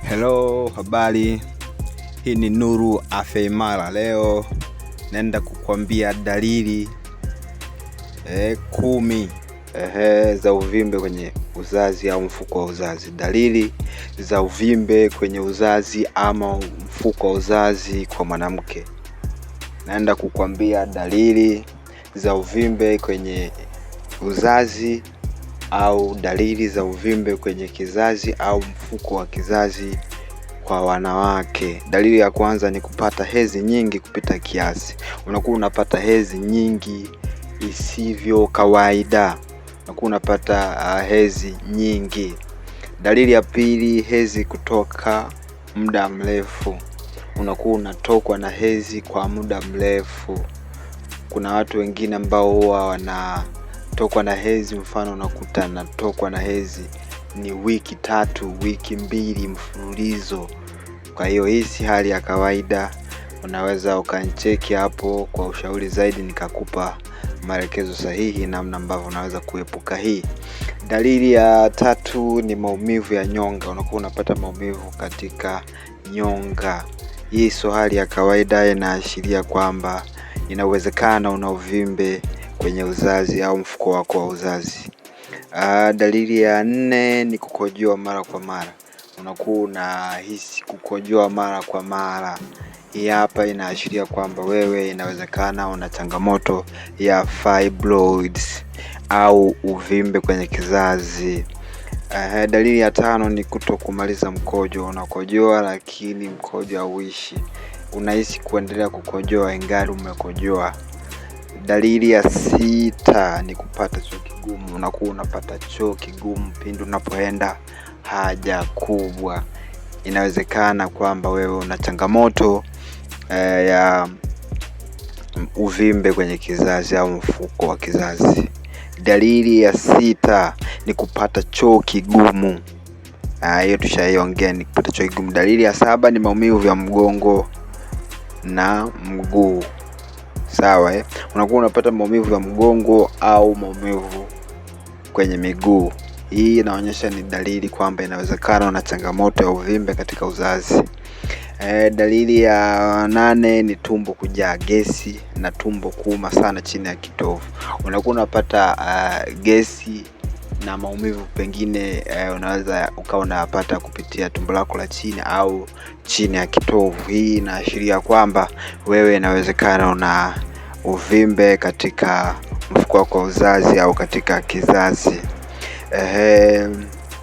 Hello, habari. Hii ni Nuru Afya Imara. Leo naenda kukwambia dalili 10 za uvimbe kwenye uzazi au mfuko wa uzazi. Dalili za uvimbe kwenye uzazi ama mfuko wa uzazi kwa mwanamke. Naenda kukwambia dalili za uvimbe kwenye uzazi au dalili za uvimbe kwenye kizazi au mfuko wa kizazi kwa wanawake. Dalili ya kwanza ni kupata hedhi nyingi kupita kiasi. Unakuwa unapata hedhi nyingi isivyo kawaida. Unakuwa unapata hedhi nyingi. Dalili ya pili, hedhi kutoka muda mrefu. Unakuwa unatokwa na hedhi kwa muda mrefu. Kuna watu wengine ambao huwa wanatokwa na hedhi, mfano unakuta anatokwa na hedhi ni wiki 3, wiki 2 mfululizo. Kwa hiyo hii si hali ya kawaida. Unaweza ukanicheki hapo kwa ushauri zaidi, nikakupa maelekezo sahihi namna ambavyo unaweza kuepuka hii. Dalili ya 3 ni maumivu ya nyonga. Unakuwa unapata maumivu katika nyonga. Hii sio hali ya kawaida, inaashiria kwamba inawezekana una uvimbe kwenye uzazi au mfuko wako wa uzazi. Dalili ya 4 ni kukojoa mara kwa mara. Unakuwa unahisi kukojoa mara kwa mara. Hii hapa inaashiria kwamba wewe inawezekana una changamoto ya fibroids au uvimbe kwenye kizazi. Dalili ya 5 ni kutokumaliza mkojo. Unakojoa lakini mkojo hauishi. Unahisi kuendelea kukojoa ingali umekojoa. Dalili ya 6 ni kupata choo kigumu. Unakuwa unapata choo kigumu pindi unapoenda haja kubwa. Inawezekana kwamba wewe una changamoto ya uvimbe kwenye kizazi au mfuko wa kizazi. Dalili ya 6 ni kupata choo kigumu. Hiyo tushaiongea, ni kupata choo kigumu. Dalili ya 7 ni maumivu ya mgongo na mguu. Sawa Unakuwa unapata maumivu ya mgongo au maumivu kwenye miguu. Hii inaonyesha ni dalili kwamba inawezekana una changamoto ya uvimbe katika uzazi. Dalili ya 8 ni tumbo kujaa gesi na tumbo kuuma sana chini ya kitovu. Unakuwa unapata gesi na maumivu pengine unaweza ukawa unapata kupitia tumbo lako la chini au chini ya kitovu. Hii inaashiria kwamba wewe inawezekana una uvimbe katika mfuko wako wa uzazi au katika kizazi.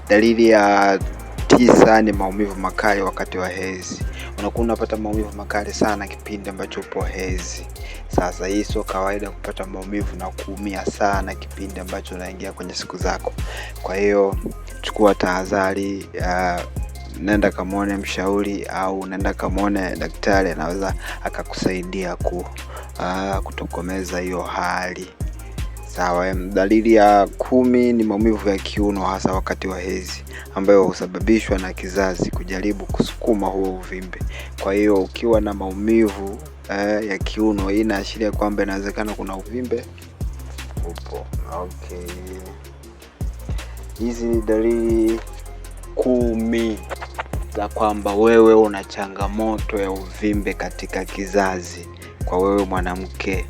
Dalili ya 9 ni maumivu makali wakati wa hedhi. Unakuwa unapata maumivu makali sana kipindi ambacho upo hedhi. Sasa hii sio kawaida kupata maumivu na kuumia sana kipindi ambacho unaingia kwenye siku zako. Kwa hiyo chukua tahadhari, nenda kamuone mshauri au nenda kamuone daktari, anaweza akakusaidia kutokomeza hiyo hali. Sawa. Dalili ya 10 ni maumivu ya kiuno hasa wakati wa hedhi, ambayo husababishwa na kizazi kujaribu kusukuma huo uvimbe. Kwa hiyo ukiwa na maumivu ya kiuno, hii inaashiria kwamba inawezekana kuna uvimbe upo. Hizi ni dalili 10 za kwamba wewe una changamoto ya uvimbe katika kizazi kwa wewe mwanamke.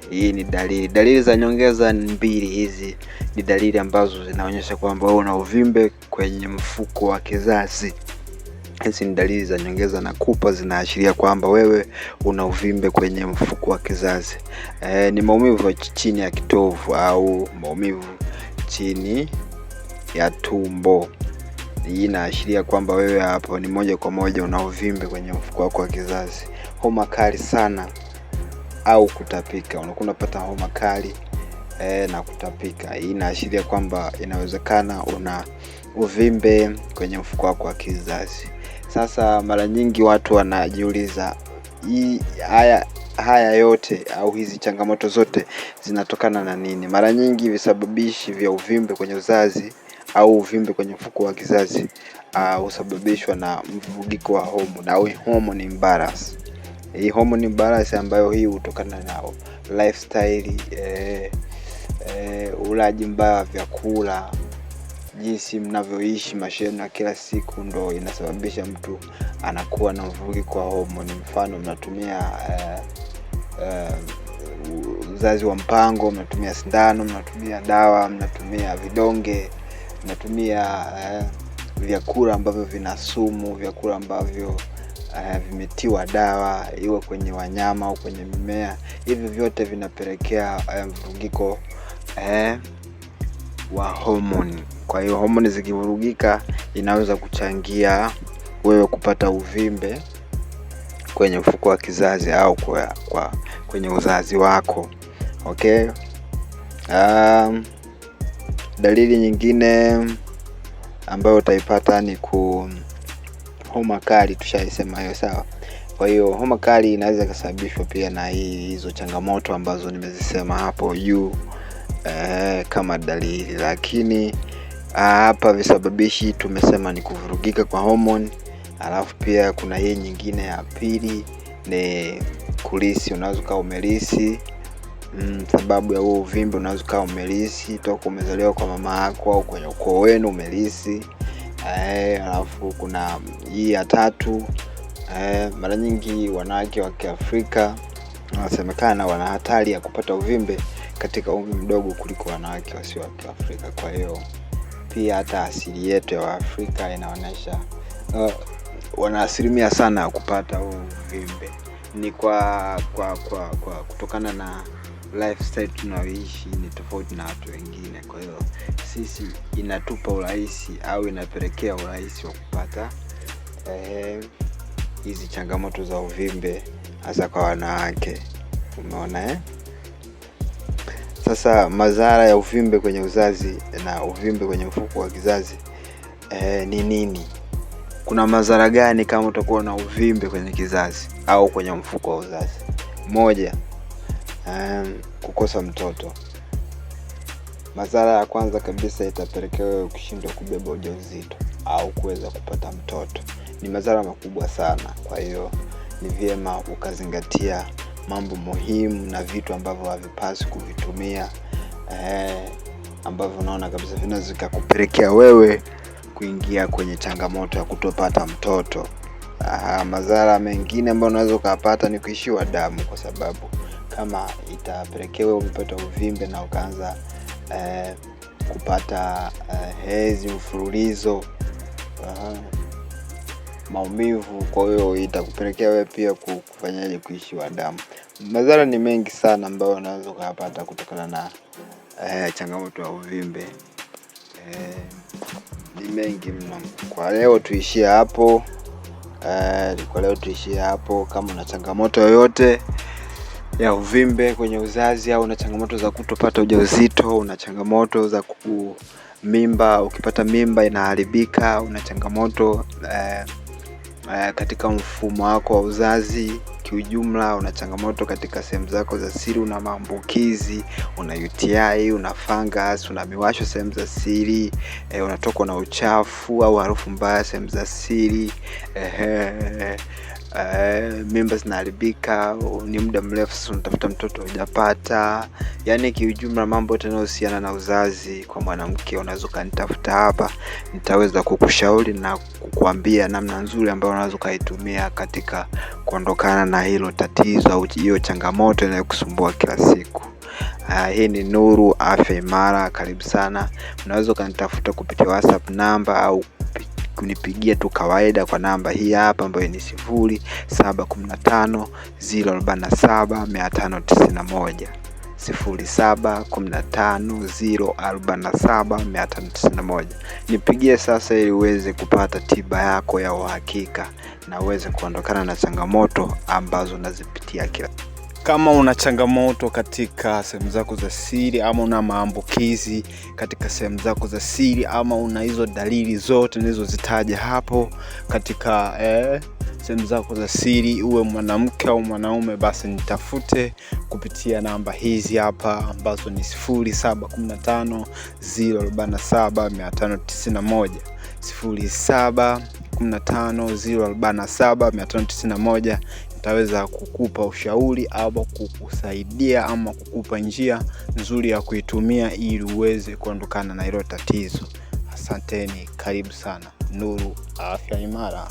Hii ni dalili za nyongeza 2. Hizi ni dalili ambazo zinaonyesha kwamba wewe una uvimbe kwenye mfuko wa kizazi. Hizi ni dalili za nyongeza na kupa, zinaashiria kwamba wewe una uvimbe kwenye mfuko wa kizazi. Ni maumivu chini ya kitovu au maumivu chini ya tumbo. Hii inaashiria kwamba wewe hapo ni moja kwa moja una uvimbe kwenye mfuko wako wa kizazi. Homa kali sana au kutapika. Unakuwa unapata homa kali na kutapika. Hii inaashiria kwamba inawezekana una uvimbe kwenye mfuko wako wa kizazi. Sasa mara nyingi watu wanajiuliza, haya yote au hizi changamoto zote zinatokana na nini? Mara nyingi visababishi vya uvimbe kwenye uzazi au uvimbe kwenye mfuko wa kizazi husababishwa na mvurugiko wa homoni au hormone imbalance. Hii hormone imbalance ambayo hii hutokana na lifestyle, ulaji mbaya wa vyakula, jinsi mnavyoishi maisha yenu ya kila siku ndo inasababisha mtu anakuwa na mvurugiko wa homoni. Mfano mnatumia uzazi wa mpango, mnatumia sindano, mnatumia dawa, mnatumia vidonge, mnatumia vyakula ambavyo vina sumu, vyakula ambavyo vimetiwa dawa, iwe kwenye wanyama au kwenye mimea. Hivi vyote vinapelekea mvurugiko wa homoni. Kwa hiyo homoni zikivurugika inaweza kuchangia wewe kupata uvimbe kwenye mfuko wa kizazi au kwenye uzazi wako. Okay? Dalili nyingine ambayo utaipata ni homa kali, tushaisema hiyo, sawa. Kwa hiyo homa kali inaweza kusababishwa pia na hizo changamoto ambazo nimezisema hapo juu kama dalili, lakini hapa visababishi tumesema ni kuvurugika kwa hormone. Alafu pia kuna hii nyingine ya pili ni kulisi. Unaweza kuwa umelisi sababu ya huo uvimbe, unaweza kuwa umelisi toka umezaliwa kwa mama yako au kwenye ukoo wenu umelisi. Alafu kuna hii ya tatu, mara nyingi wanawake wa Kiafrika wanasemekana wana hatari ya kupata uvimbe katika umri mdogo kuliko wanawake wasio wa Kiafrika. Kwa hiyo pia hata asili yetu ya Afrika inaonyesha wana asilimia sana ya kupata uvimbe. Ni kwa kutokana na lifestyle tunayoishi ni tofauti na watu wengine. Kwa hiyo sisi inatupa urahisi au inapelekea urahisi wa kupata hizi changamoto za uvimbe hasa kwa wanawake. Umeona Sasa madhara ya uvimbe kwenye uzazi na uvimbe kwenye mfuko wa kizazi ni nini? Kuna madhara gani kama utakuwa na uvimbe kwenye kizazi au kwenye mfuko wa uzazi? Moja, kukosa mtoto. Madhara ya kwanza kabisa, itapelekea wewe kushindwa kubeba ujauzito au kuweza kupata mtoto. Ni madhara makubwa sana. Kwa hiyo ni vyema ukazingatia mambo muhimu na vitu ambavyo havipaswi kuvitumia ambavyo unaona kabisa vinaweza kukupelekea wewe kuingia kwenye changamoto ya kutopata mtoto. Madhara mengine ambayo unaweza kupata ni kuishiwa damu, kwa sababu kama itapelekea wewe upate uvimbe na ukaanza kupata hedhi mfululizo, maumivu, kwa hiyo itakupelekea wewe pia kufanyaje, kuishiwa damu. Madhara ni mengi sana ambayo unaweza kupata kutokana na changamoto ya uvimbe. Ni mengi mno. Kwa leo tuishie hapo. Kama una changamoto yoyote ya uvimbe kwenye uzazi, au una changamoto za kutopata ujauzito, una changamoto za mimba, ukipata mimba inaharibika, una changamoto katika mfumo wako wa uzazi kiujumla, una changamoto katika sehemu zako za siri, una maambukizi, una UTI, una fungus, una miwasho sehemu za siri, unatokwa na uchafu au harufu mbaya sehemu za siri, mimba zinaharibika, ni muda mrefu sasa unatafuta mtoto hujapata. Yaani kiujumla mambo yote yanayohusiana na uzazi kwa mwanamke unaweza kunitafuta hapa, nitaweza kukushauri na kukuambia namna nzuri ambayo unaweza kuitumia katika kuondokana na hilo tatizo au hiyo changamoto inayokusumbua kila siku. Hii ni Nuru Afya Imara. Karibu sana. Unaweza kunitafuta kupitia WhatsApp namba au kunipigia tu kawaida kwa namba hii hapa ambayo ni 0715 047 591, 0715 047 591. Nipigie sasa ili uweze kupata tiba yako ya uhakika na uweze kuondokana na changamoto ambazo unazipitia kila. Kama una changamoto katika sehemu zako za siri, ama una maambukizi katika sehemu zako za siri, ama una hizo dalili zote nilizozitaja hapo katika sehemu zako za siri, uwe mwanamke au mwanaume, basi nitafute kupitia namba hizi hapa ambazo ni 0715 047 591, 0715 047 591. Nitaweza kukupa ushauri au kukusaidia ama kukupa njia nzuri ya kuitumia ili uweze kuondokana na hilo tatizo. Asanteni, karibu sana. Nuru Afya Imara.